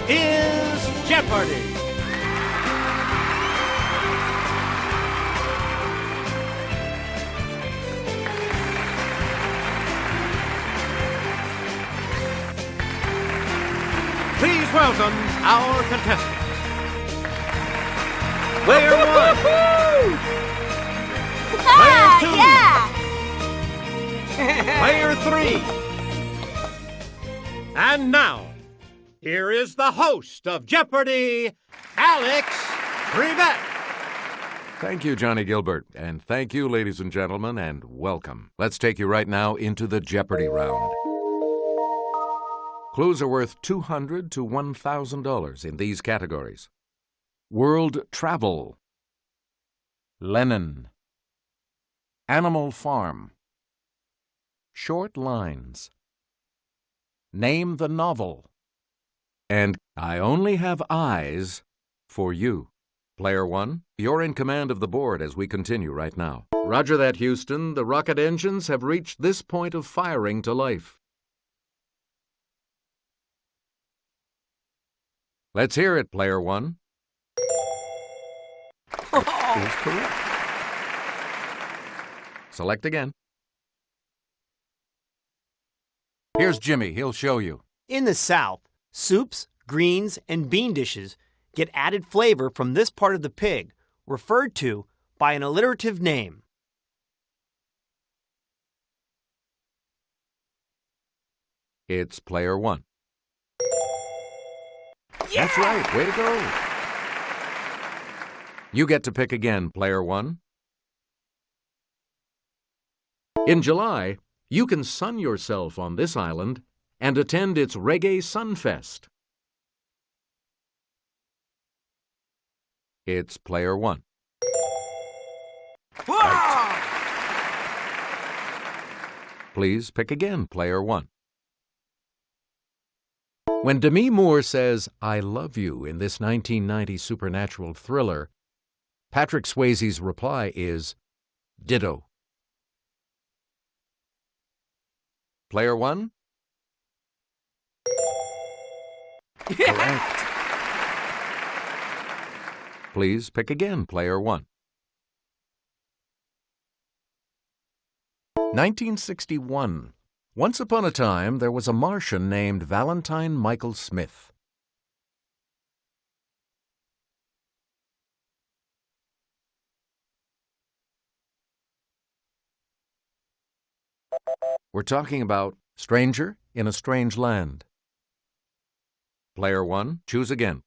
is Jeopardy! Please welcome our contestants. Player one. Player two. Player three. And now, here is the host of Jeopardy, Alex Trevette. Thank you, Johnny Gilbert. And thank you, ladies and gentlemen, and welcome. Let's take you right now into the Jeopardy round. Clues are worth $200 to $1,000 in these categories: World Travel, Lenin, Animal Farm, Short Lines, Name the Novel, and I Only Have Eyes for You. Player one, you're in command of the board as we continue right now. Roger that, Houston. The rocket engines have reached this point of firing to life. Let's hear it, player one. That is correct. Select again. Here's Jimmy. He'll show you. In the South, soups, greens, and bean dishes get added flavor from this part of the pig, referred to by an alliterative name. It's player one. Yeah! That's right. Way to go. You get to pick again, player one. In July, you can sun yourself on this island and attend its Reggae Sunfest. It's player one. Right. Please pick again, player one. When Demi Moore says, "I love you" in this 1990 supernatural thriller, Patrick Swayze's reply is, "Ditto." Player one? Correct. Please pick again, player one. 1961. Once upon a time, there was a Martian named Valentine Michael Smith. We're talking about Stranger in a Strange Land. Player one, choose again.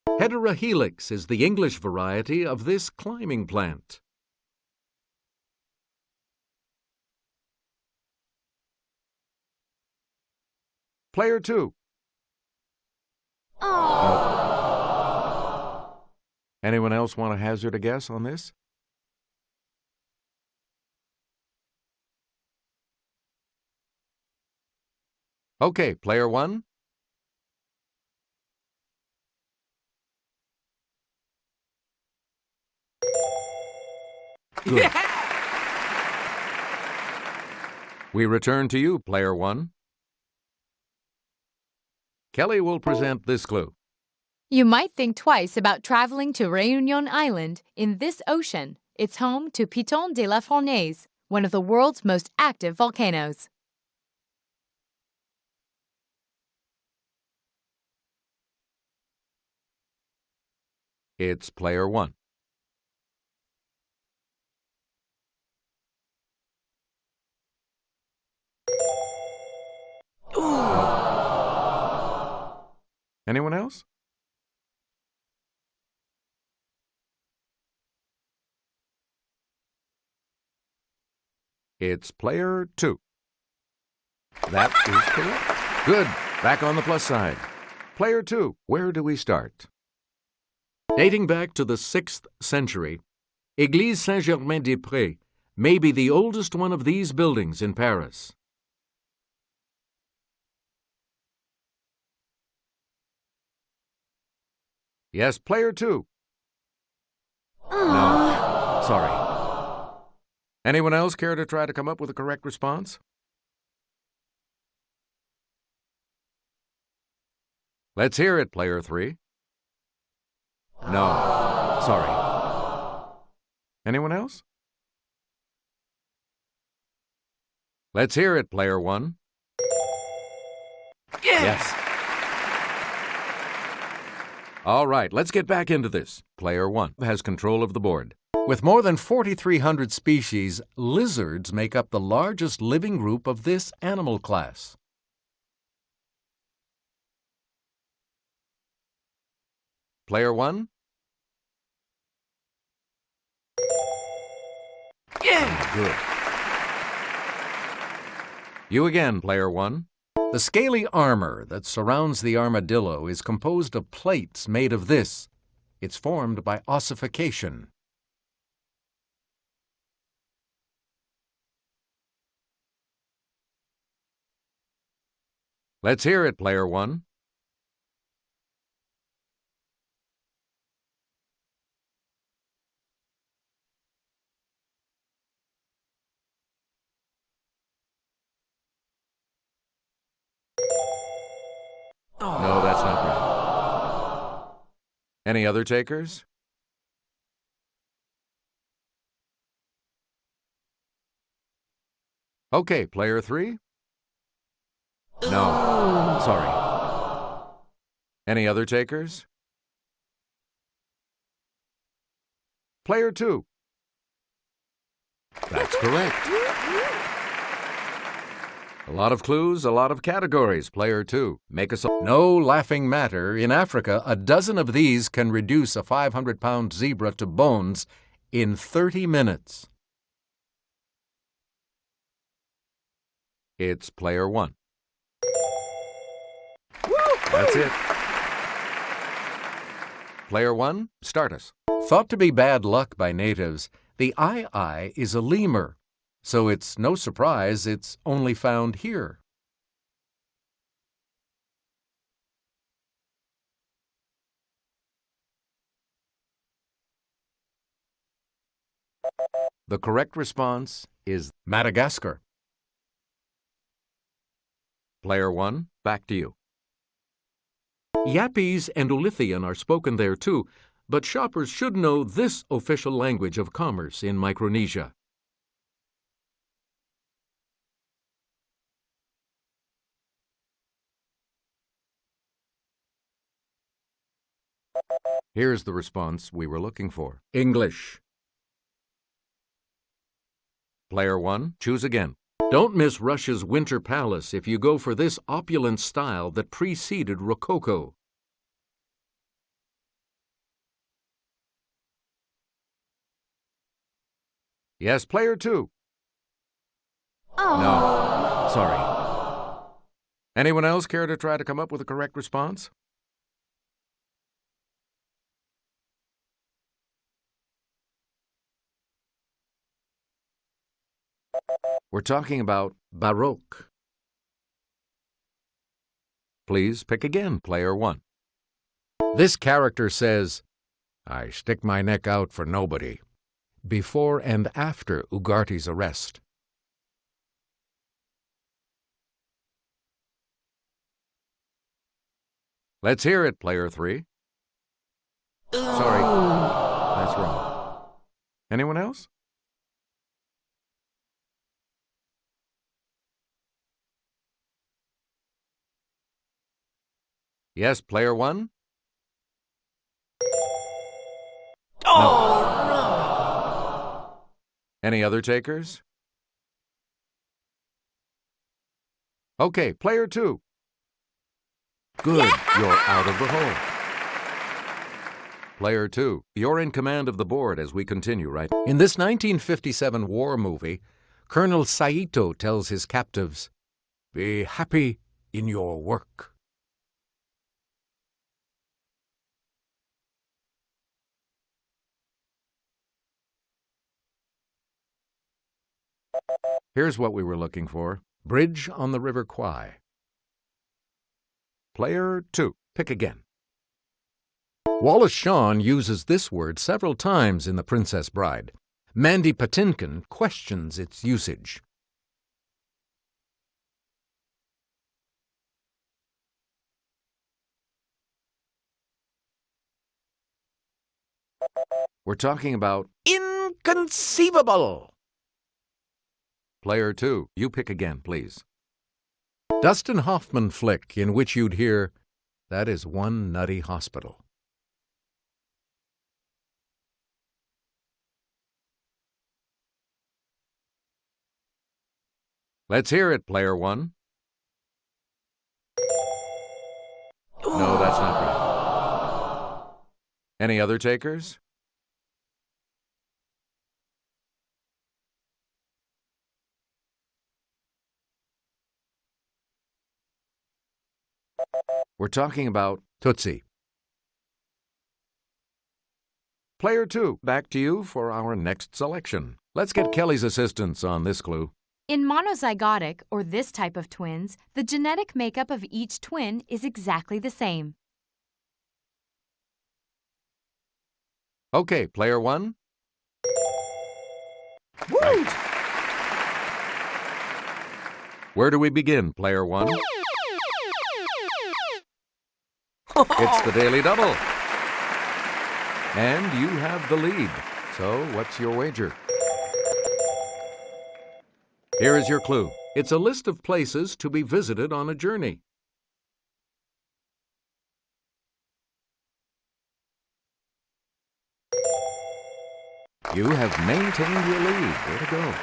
Heterohelix is the English variety of this climbing plant. Player two. Oh. Anyone else want to hazard a guess on this? Okay, player one. Good. Yeah! We return to you, player one. Kelly will present this clue. You might think twice about traveling to Réunion Island in this ocean. It's home to Piton de la Fournaise, one of the world's most active volcanoes. It's player one. Anyone else? It's player two. That is correct. Good. Back on the plus side. Player two, where do we start? Dating back to the 6th century, Église Saint-Germain-des-Prés may be the oldest one of these buildings in Paris. Yes, player two. No, sorry. Anyone else care to try to come up with a correct response? Let's hear it, player 3. No. Sorry. Anyone else? Let's hear it, player 1. Yes. All right, let's get back into this. Player 1 has control of the board. With more than 4,300 species, lizards make up the largest living group of this animal class. Player 1? Yeah! Good. You again, player 1. The scaly armor that surrounds the armadillo is composed of plates made of this. It's formed by ossification. Let's hear it, player 1. No, that's not right. Any other takers? Okay, player 3? No, sorry. Any other takers? Player 2? That's correct. A lot of clues, a lot of categories. Player 2. Make us no laughing matter. In Africa, a dozen of these can reduce a 500-pound zebra to bones in 30 minutes. It's player 1. That's it. Player 1, start us. Thought to be bad luck by natives, the eye is a lemur. So it's no surprise it's only found here. The correct response is Madagascar. Player 1, back to you. Yapese and Olithian are spoken there too, but shoppers should know this official language of commerce in Micronesia. Here's the response we were looking for. English. Player 1, choose again. Don't miss Russia's Winter Palace if you go for this opulent style that preceded Rococo. Yes, player 2. No, sorry. Anyone else care to try to come up with a correct response? We're talking about Baroque. Please pick again, player 1. This character says, "I stick my neck out for nobody," before and after Ugarte's arrest. Let's hear it, player 3. Sorry, that's wrong. Anyone else? Yes, player 1? No. Any other takers? Okay, player 2. Good, you're out of the hole. Player 2, you're in command of the board as we continue, right? In this 1957 war movie, Colonel Saito tells his captives, "Be happy in your work." Here's what we were looking for. Bridge on the River Kwai. Player 2, pick again. Wallace Shawn uses this word several times in The Princess Bride. Mandy Patinkin questions its usage. We're talking about inconceivable. Player 2, you pick again, please. Dustin Hoffman flick in which you'd hear, "That is one nutty hospital." Let's hear it, Player 1. No, that's not right. Any other takers? We're talking about Tootsie. Player 2, back to you for our next selection. Let's get Kelly's assistance on this clue. In monozygotic, or this type of twins, the genetic makeup of each twin is exactly the same. Okay, Player 1. Right. Where do we begin, Player 1? It's the Daily Double. And you have the lead. So, what's your wager? Here is your clue. It's a list of places to be visited on a journey. You have maintained your lead. Way to go.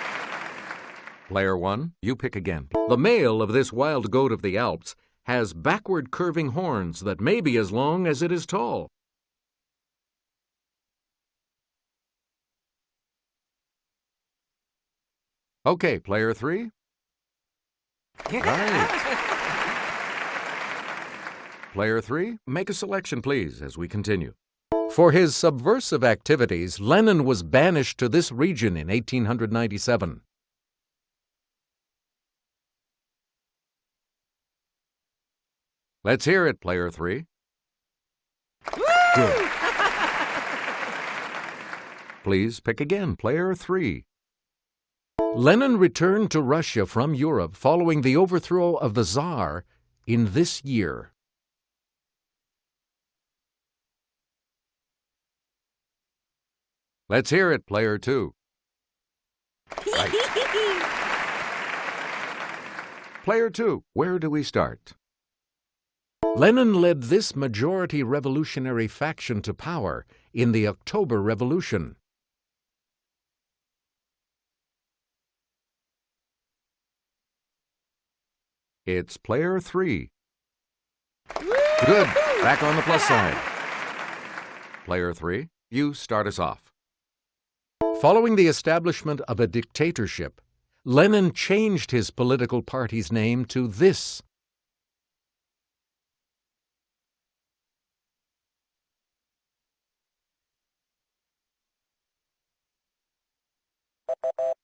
Player 1, you pick again. The male of this wild goat of the Alps has backward curving horns that may be as long as it is tall. Okay, Player 3. Right. Player 3, make a selection, please, as we continue. For his subversive activities, Lennon was banished to this region in 1897. Let's hear it, Player 3. Good. Please pick again, Player 3. Lenin returned to Russia from Europe following the overthrow of the Tsar in this year. Let's hear it, Player 2. Right. Player 2, where do we start? Lenin led this majority revolutionary faction to power in the October Revolution. It's Player 3. Good. Back on the plus side. Player 3, you start us off. Following the establishment of a dictatorship, Lenin changed his political party's name to this.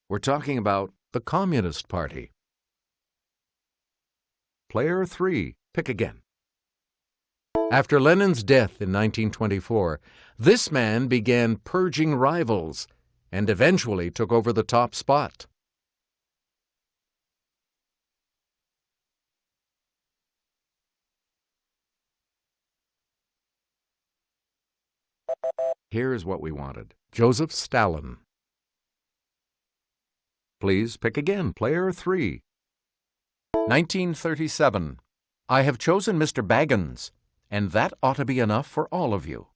We're talking about the Communist Party. Player 3, pick again. After Lenin's death in 1924, this man began purging rivals and eventually took over the top spot. Here's what we wanted. Joseph Stalin. Please pick again, Player 3. 1937. I have chosen Mr. Baggins, and that ought to be enough for all of you.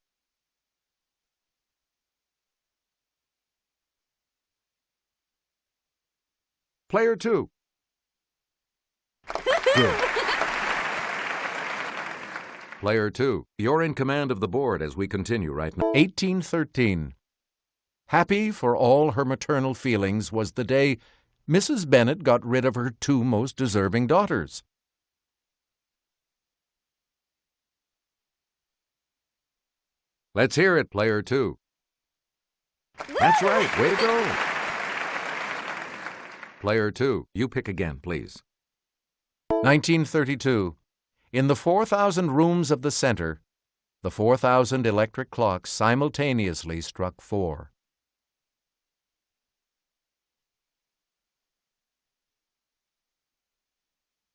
Player 2. Good. Player 2, you're in command of the board as we continue right now. 1813. Happy for all her maternal feelings was the day Mrs. Bennet got rid of her two most deserving daughters. Let's hear it, Player 2. That's right. Way to go. Player 2, you pick again, please. 1932. In the 4,000 rooms of the center, the 4,000 electric clocks simultaneously struck 4.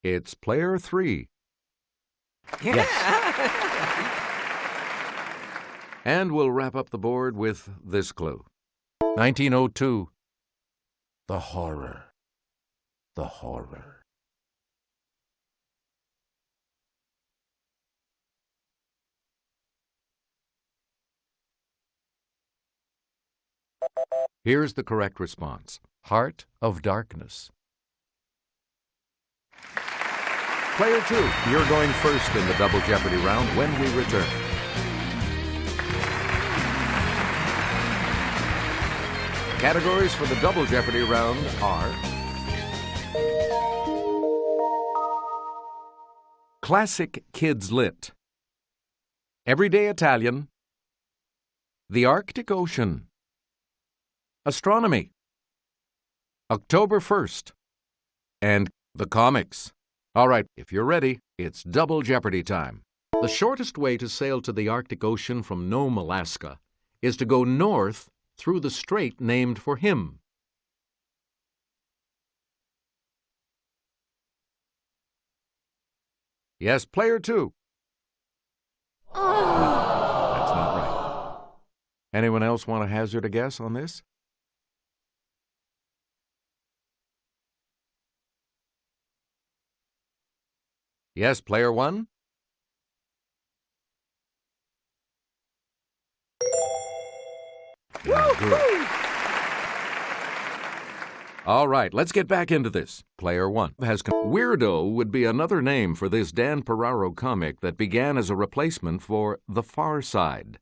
It's Player 3. Yes. And we'll wrap up the board with this clue. 1902. The horror. The horror. Here's the correct response. Heart of Darkness. Player 2, you're going first in the Double Jeopardy round when we return. Categories for the Double Jeopardy round are Classic Kids Lit, Everyday Italian, The Arctic Ocean, Astronomy, October 1st, and the comics. All right, if you're ready, it's Double Jeopardy time. The shortest way to sail to the Arctic Ocean from Nome, Alaska, is to go north through the strait named for him. Yes, player 2. That's not right. Anyone else want to hazard a guess on this? Yes, player 1. Yeah, good. All right, let's get back into this. Player 1 has Weirdo would be another name for this Dan Ferraro comic that began as a replacement for The Far Side.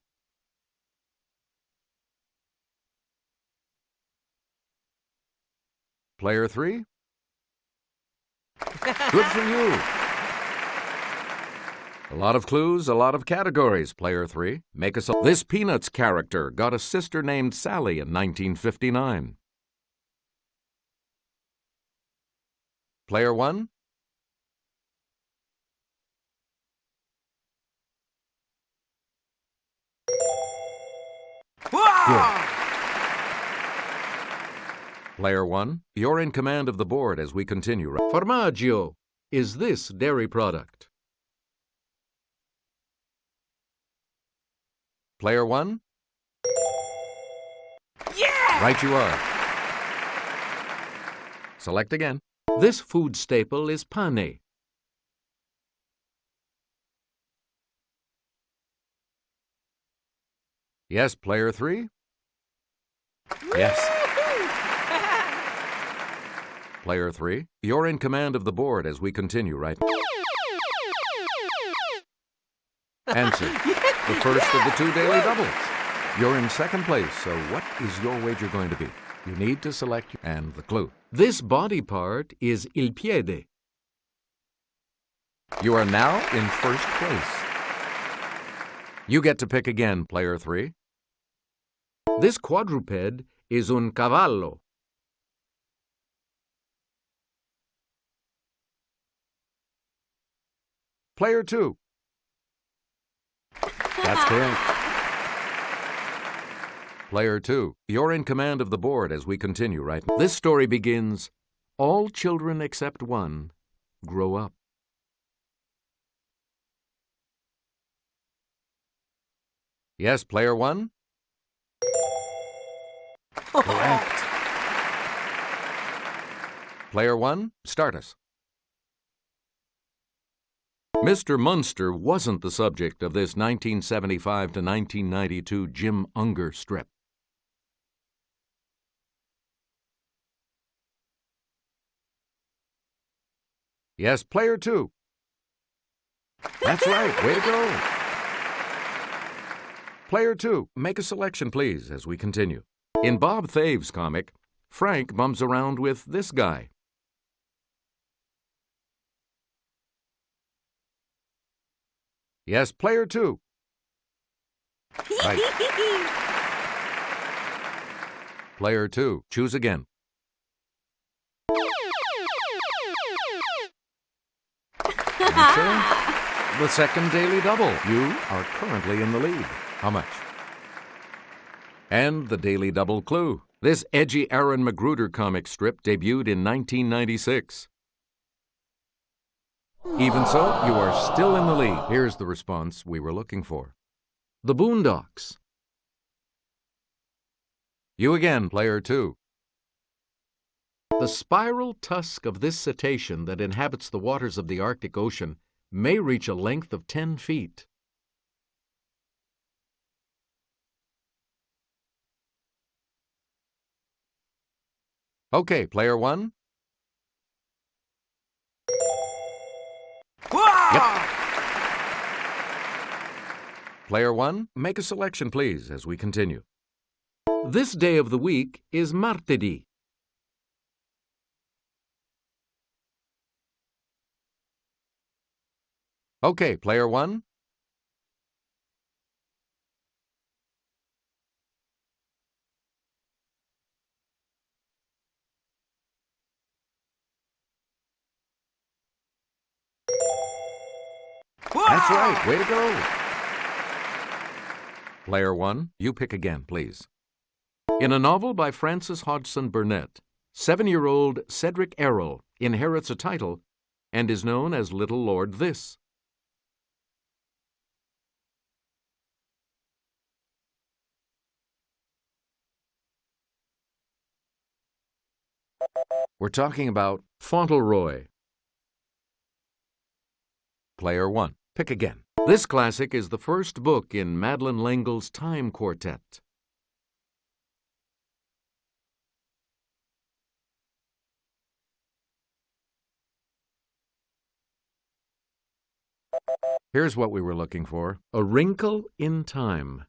Player 3? Good for you. A lot of clues, a lot of categories, player 3. Make us This Peanuts character got a sister named Sally in 1959. Player 1? Good. Player 1, you're in command of the board as we continue. Formaggio. Is this dairy product? Player 1? Yeah! Right you are. Select again. This food staple is pane. Yes, player 3? Yes. Player 3, you're in command of the board as we continue, right? Answer. The first of the 2 daily doubles. You're in second place, so what is your wager going to be? You need to select and the clue. This body part is il piede. You are now in first place. You get to pick again, player 3. This quadruped is un cavallo. Player 2. That's correct. Player 2, you're in command of the board as we continue, right? This story begins, all children except one grow up. Yes, player 1? Correct. Player 1, start us. Mr. Munster wasn't the subject of this 1975 to 1992 Jim Unger strip. Yes, player 2. That's right, way to go. Player 2, make a selection, please, as we continue. In Bob Thave's comic, Frank bums around with this guy. Yes, player 2. Right. Player 2, choose again. Answer. The second daily double. You are currently in the lead. How much? And the daily double clue. This edgy Aaron Magruder comic strip debuted in 1996. Even so, you are still in the lead. Here's the response we were looking for. The Boondocks. You again, player 2. The spiral tusk of this cetacean that inhabits the waters of the Arctic Ocean may reach a length of 10 feet. Okay, player 1. Yep. Player 1, make a selection, please, as we continue. This day of the week is martedi. Okay, player 1. That's right. Way to go. Player 1, you pick again, please. In a novel by Frances Hodgson Burnett, 7-year-old Cedric Errol inherits a title and is known as Little Lord This. We're talking about Fauntleroy. Player 1, pick again. This classic is the first book in Madeleine L'Engle's Time Quartet. Here's what we were looking for. A Wrinkle in Time.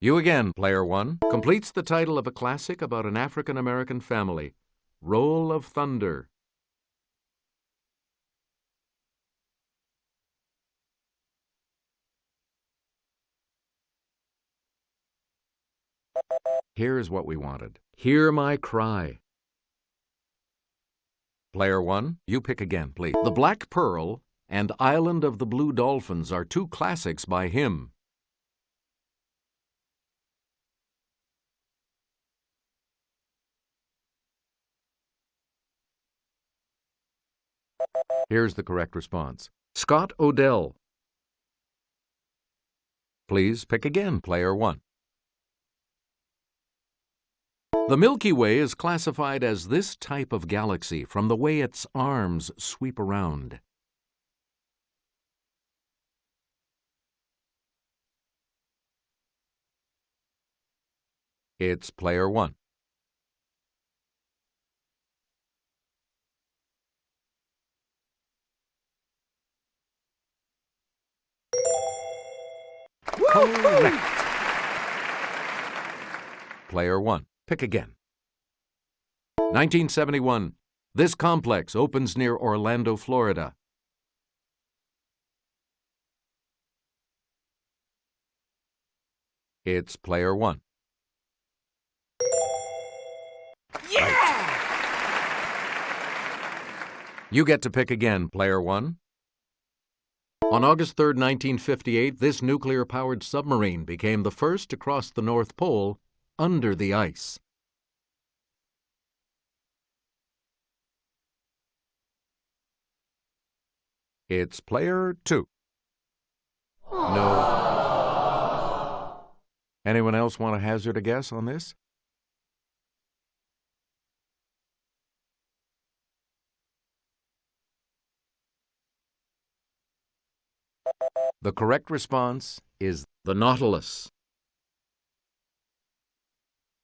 You again, player 1, completes the title of a classic about an African-American family, Roll of Thunder. Here's what we wanted. Hear My Cry. Player 1, you pick again, please. The Black Pearl and Island of the Blue Dolphins are two classics by him. Here's the correct response. Scott Odell. Please pick again, player 1. The Milky Way is classified as this type of galaxy from the way its arms sweep around. It's player 1. Correct. Player 1. Pick again. 1971. This complex opens near Orlando, Florida. It's player 1. Yeah! You get to pick again, player 1. On August 3, 1958, this nuclear-powered submarine became the first to cross the North Pole under the ice. It's player 2. No. Anyone else want to hazard a guess on this? The correct response is the Nautilus.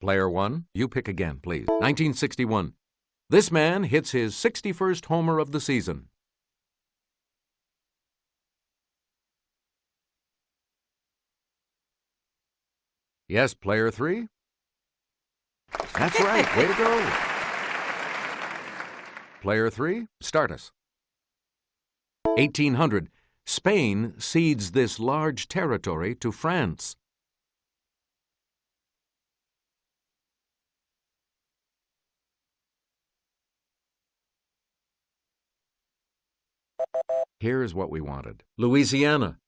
Player 1, you pick again, please. 1961. This man hits his 61st homer of the season. Yes, player 3? That's right. Way to go. Player 3, start us. 1800. Spain cedes this large territory to France. Here's what we wanted. Louisiana.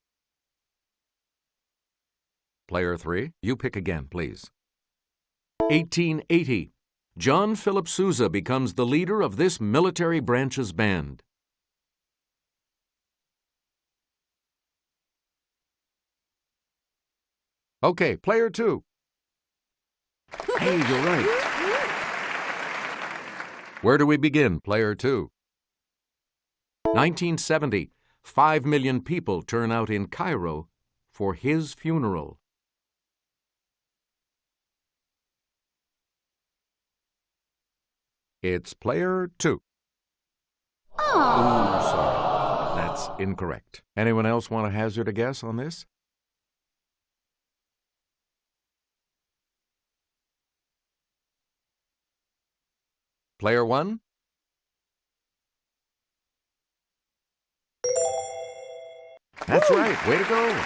Player 3, you pick again, please. 1880. John Philip Sousa becomes the leader of this military branch's band. Okay, player 2. Hey, you're right. Where do we begin, player 2? 1970, 5 million people turn out in Cairo for his funeral. It's player 2. Ooh, sorry. That's incorrect. Anyone else want to hazard a guess on this? Player 1? That's right. Way to go.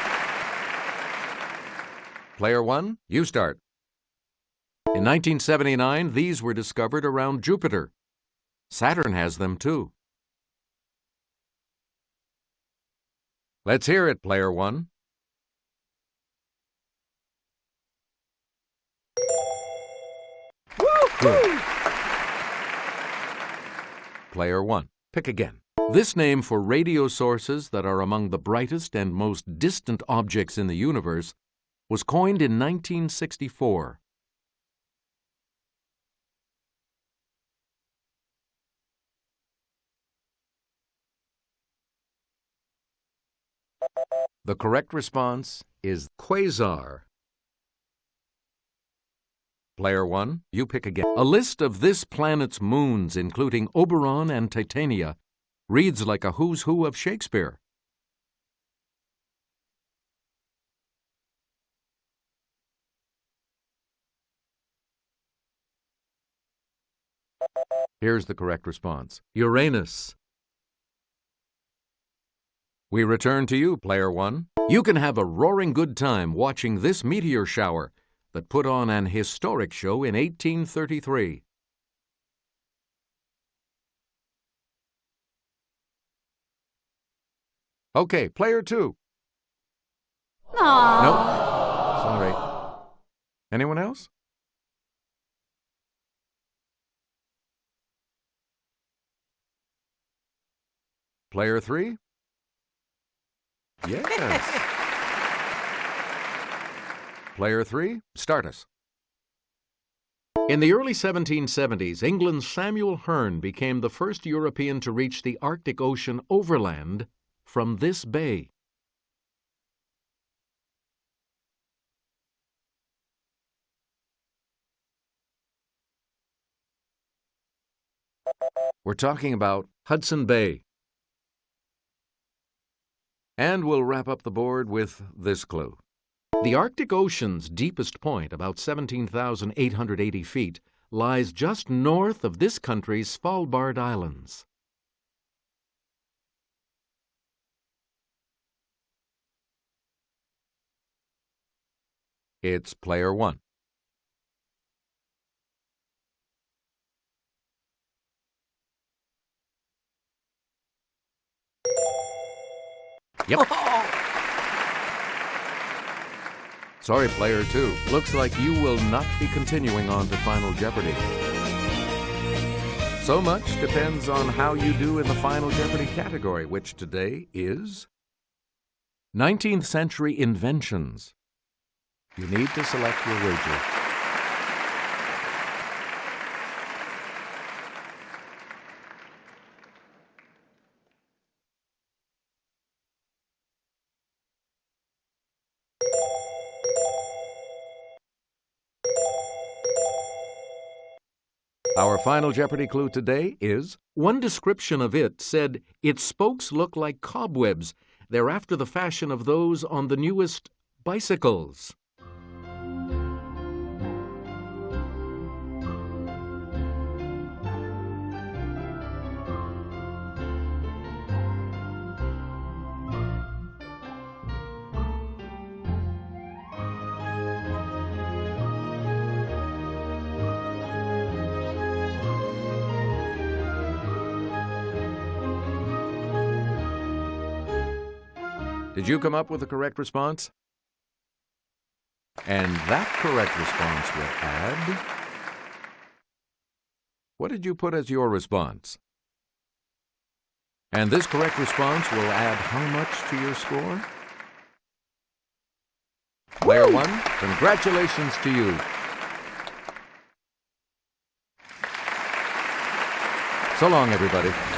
Player 1, you start. In 1979, these were discovered around Jupiter. Saturn has them too. Let's hear it, player 1. Good. Player 1, pick again. This name for radio sources that are among the brightest and most distant objects in the universe was coined in 1964. The correct response is quasar. Player 1, you pick again. A list of this planet's moons, including Oberon and Titania, reads like a who's who of Shakespeare. Here's the correct response. Uranus. We return to you, player 1. You can have a roaring good time watching this meteor shower that put on an historic show in 1833. Okay, player 2. Aww. Nope. Sorry. Anyone else? Player 3? Yes. Player 3, start us. In the early 1770s, England's Samuel Hearne became the first European to reach the Arctic Ocean overland from this bay. We're talking about Hudson Bay. And we'll wrap up the board with this clue. The Arctic Ocean's deepest point, about 17,880 feet, lies just north of this country's Svalbard Islands. It's player 1. Yep. Sorry, player 2. Looks like you will not be continuing on to Final Jeopardy. So much depends on how you do in the Final Jeopardy category, which today is 19th Century Inventions. You need to select your wager. Our Final Jeopardy clue today is, one description of it said, its spokes look like cobwebs. They're after the fashion of those on the newest bicycles. Did you come up with the correct response? And that correct response will add... What did you put as your response? And this correct response will add how much to your score? Player one, congratulations to you. So long, everybody.